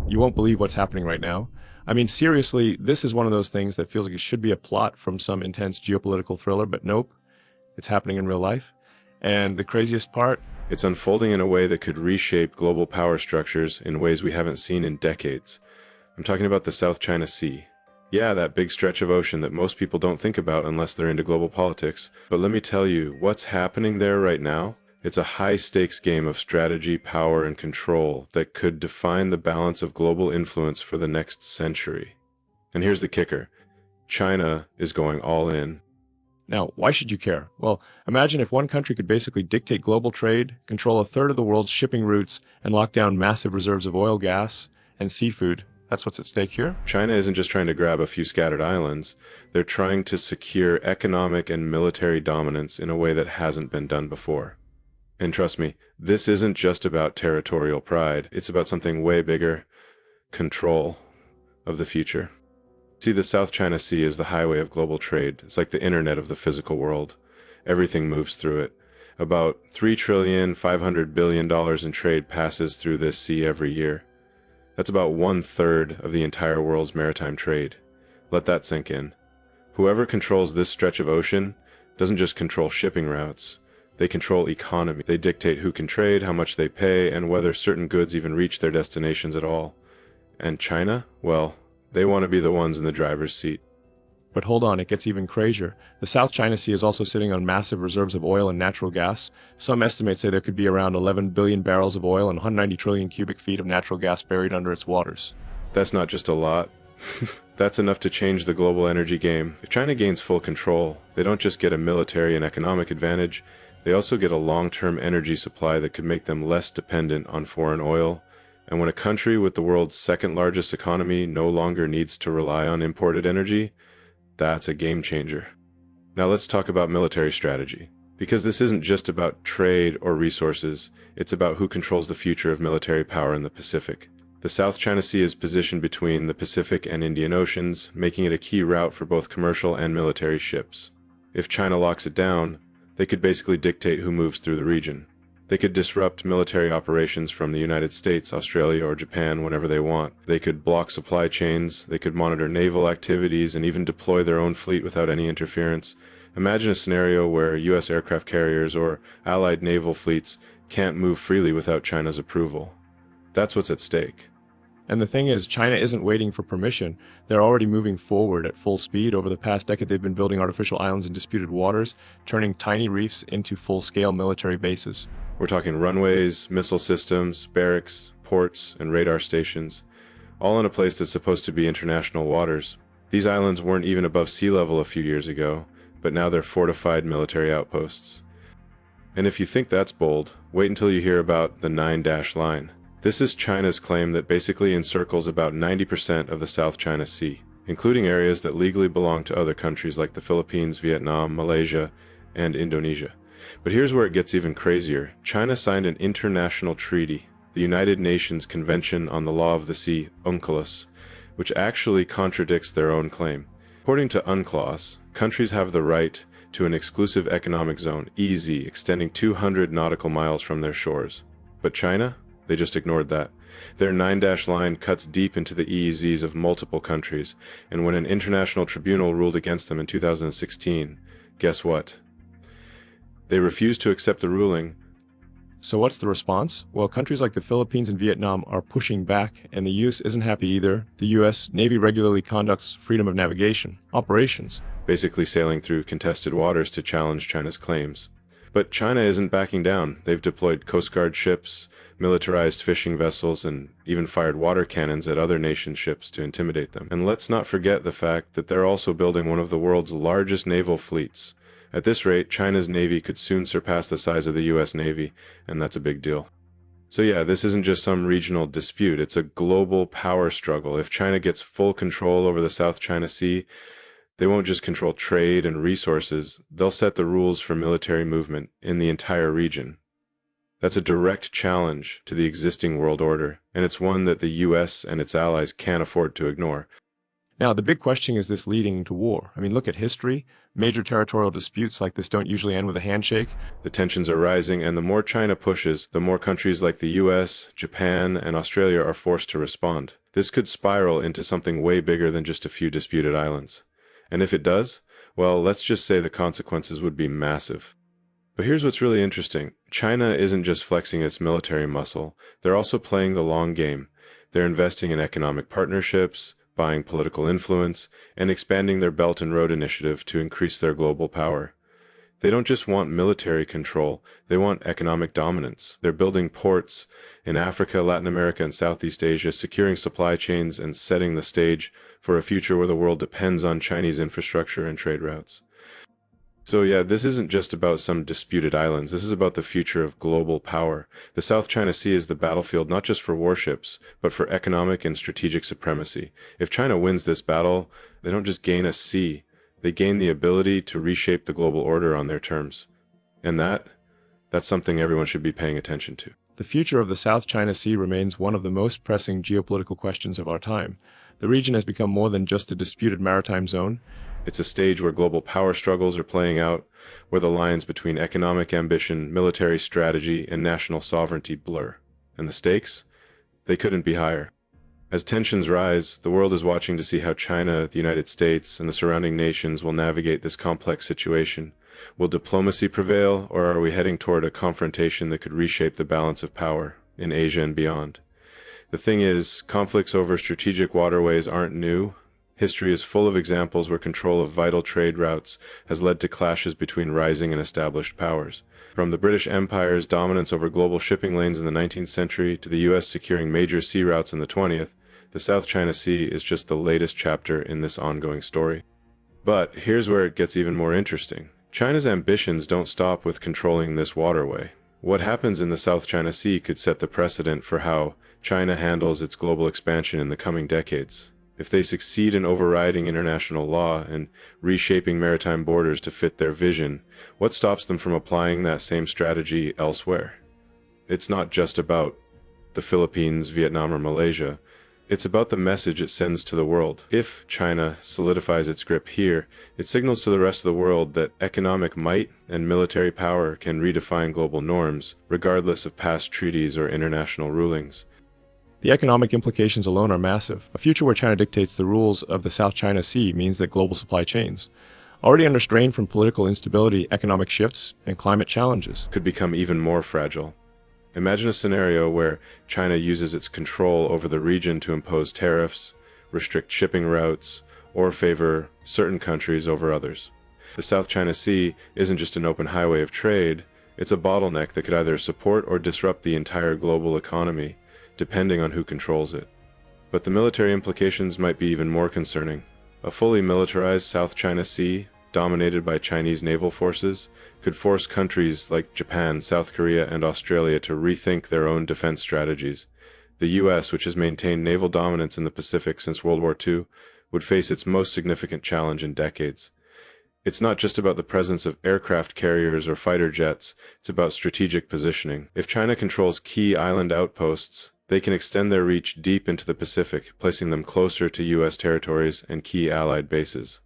You won't believe what's happening right now. I mean, seriously, this is one of those things that feels like it should be a plot from some intense geopolitical thriller, but nope, it's happening in real life. And the craziest part, It's unfolding in a way that could reshape global power structures in ways we haven't seen in decades. I'm talking about the South China Sea. Yeah, that big stretch of ocean that most people don't think about unless they're into global politics. But let me tell you, what's happening there right now? It's a high-stakes game of strategy, power, and control that could define the balance of global influence for the next century. And here's the kicker. China is going all in. now, why should you care? Well, imagine if one country could basically dictate global trade, control a third of the world's shipping routes, and lock down massive reserves of oil, gas, and seafood. That's what's at stake here. China isn't just trying to grab a few scattered islands, they're trying to secure economic and military dominance in a way that hasn't been done before. And trust me, this isn't just about territorial pride, it's about something way bigger: control of the future. See, the South China Sea is the highway of global trade. It's like the internet of the physical world. Everything moves through it. About $3,500,000,000,000 in trade passes through this sea every year. That's about 1/3 of the entire world's maritime trade. Let that sink in. Whoever controls this stretch of ocean doesn't just control shipping routes. They control economy. They dictate who can trade, how much they pay, and whether certain goods even reach their destinations at all. And China? Well, they want to be the ones in the driver's seat. But hold on, it gets even crazier. The South China Sea is also sitting on massive reserves of oil and natural gas. Some estimates say there could be around 11 billion barrels of oil and 190 trillion cubic feet of natural gas buried under its waters. That's not just a lot. That's enough to change the global energy game. If China gains full control, they don't just get a military and economic advantage, they also get a long-term energy supply that could make them less dependent on foreign oil. And when a country with the world's second largest economy no longer needs to rely on imported energy, that's a game changer. Now let's talk about military strategy. Because this isn't just about trade or resources, it's about who controls the future of military power in the Pacific. The South China Sea is positioned between the Pacific and Indian Oceans, making it a key route for both commercial and military ships. If China locks it down, they could basically dictate who moves through the region. They could disrupt military operations from the United States, Australia, or Japan whenever they want. They could block supply chains, they could monitor naval activities, and even deploy their own fleet without any interference. Imagine a scenario where U.S. aircraft carriers or allied naval fleets can't move freely without China's approval. That's what's at stake. And the thing is, China isn't waiting for permission. They're already moving forward at full speed. Over the past decade, they've been building artificial islands in disputed waters, turning tiny reefs into full-scale military bases. We're talking runways, missile systems, barracks, ports, and radar stations, all in a place that's supposed to be international waters. These islands weren't even above sea level a few years ago, but now they're fortified military outposts. And if you think that's bold, wait until you hear about the 9-dash line. This is China's claim that basically encircles about 90% of the South China Sea, including areas that legally belong to other countries like the Philippines, Vietnam, Malaysia, and Indonesia. But here's where it gets even crazier. China signed an international treaty, the United Nations Convention on the Law of the Sea, UNCLOS, which actually contradicts their own claim. According to UNCLOS, countries have the right to an exclusive economic zone, EEZ, extending 200 nautical miles from their shores. But China? They just ignored that. Their 9-dash line cuts deep into the EEZs of multiple countries, and when an international tribunal ruled against them in 2016, guess what? They refused to accept the ruling. So what's the response? Well, countries like the Philippines and Vietnam are pushing back, and the US isn't happy either. The US Navy regularly conducts freedom of navigation operations, Basically sailing through contested waters to challenge China's claims. But China isn't backing down. They've deployed Coast Guard ships, militarized fishing vessels, and even fired water cannons at other nations' ships to intimidate them. And let's not forget the fact that they're also building one of the world's largest naval fleets. At this rate, China's Navy could soon surpass the size of the US Navy, and that's a big deal. So yeah, this isn't just some regional dispute, it's a global power struggle. If China gets full control over the South China Sea, they won't just control trade and resources, they'll set the rules for military movement in the entire region. That's a direct challenge to the existing world order, and it's one that the US and its allies can't afford to ignore. Now, the big question is this leading to war? I mean, look at history. Major territorial disputes like this don't usually end with a handshake. The tensions are rising, and the more China pushes, the more countries like the US, Japan, and Australia are forced to respond. This could spiral into something way bigger than just a few disputed islands. And if it does, well, let's just say the consequences would be massive. But here's what's really interesting. China isn't just flexing its military muscle, they're also playing the long game. They're investing in economic partnerships, buying political influence, and expanding their Belt and Road Initiative to increase their global power. They don't just want military control, they want economic dominance. They're building ports in Africa, Latin America, and Southeast Asia, securing supply chains and setting the stage for a future where the world depends on Chinese infrastructure and trade routes. So yeah, this isn't just about some disputed islands. This is about the future of global power. The South China Sea is the battlefield not just for warships, but for economic and strategic supremacy. If China wins this battle, they don't just gain a sea, they gain the ability to reshape the global order on their terms. And that's something everyone should be paying attention to. The future of the South China Sea remains one of the most pressing geopolitical questions of our time. The region has become more than just a disputed maritime zone. It's a stage where global power struggles are playing out, where the lines between economic ambition, military strategy, and national sovereignty blur. And the stakes? They couldn't be higher. As tensions rise, the world is watching to see how China, the United States, and the surrounding nations will navigate this complex situation. Will diplomacy prevail, or are we heading toward a confrontation that could reshape the balance of power in Asia and beyond? The thing is, conflicts over strategic waterways aren't new. History is full of examples where control of vital trade routes has led to clashes between rising and established powers. From the British Empire's dominance over global shipping lanes in the 19th century to the US securing major sea routes in the 20th, the South China Sea is just the latest chapter in this ongoing story. But here's where it gets even more interesting. China's ambitions don't stop with controlling this waterway. What happens in the South China Sea could set the precedent for how China handles its global expansion in the coming decades. If they succeed in overriding international law and reshaping maritime borders to fit their vision, what stops them from applying that same strategy elsewhere? It's not just about the Philippines, Vietnam, or Malaysia. It's about the message it sends to the world. If China solidifies its grip here, it signals to the rest of the world that economic might and military power can redefine global norms, regardless of past treaties or international rulings. The economic implications alone are massive. A future where China dictates the rules of the South China Sea means that global supply chains, already under strain from political instability, economic shifts, and climate challenges, could become even more fragile. Imagine a scenario where China uses its control over the region to impose tariffs, restrict shipping routes, or favor certain countries over others. The South China Sea isn't just an open highway of trade, it's a bottleneck that could either support or disrupt the entire global economy, depending on who controls it. But the military implications might be even more concerning. A fully militarized South China Sea, dominated by Chinese naval forces, could force countries like Japan, South Korea, and Australia to rethink their own defense strategies. The US, which has maintained naval dominance in the Pacific since World War II, would face its most significant challenge in decades. It's not just about the presence of aircraft carriers or fighter jets, it's about strategic positioning. If China controls key island outposts, they can extend their reach deep into the Pacific, placing them closer to US territories and key Allied bases.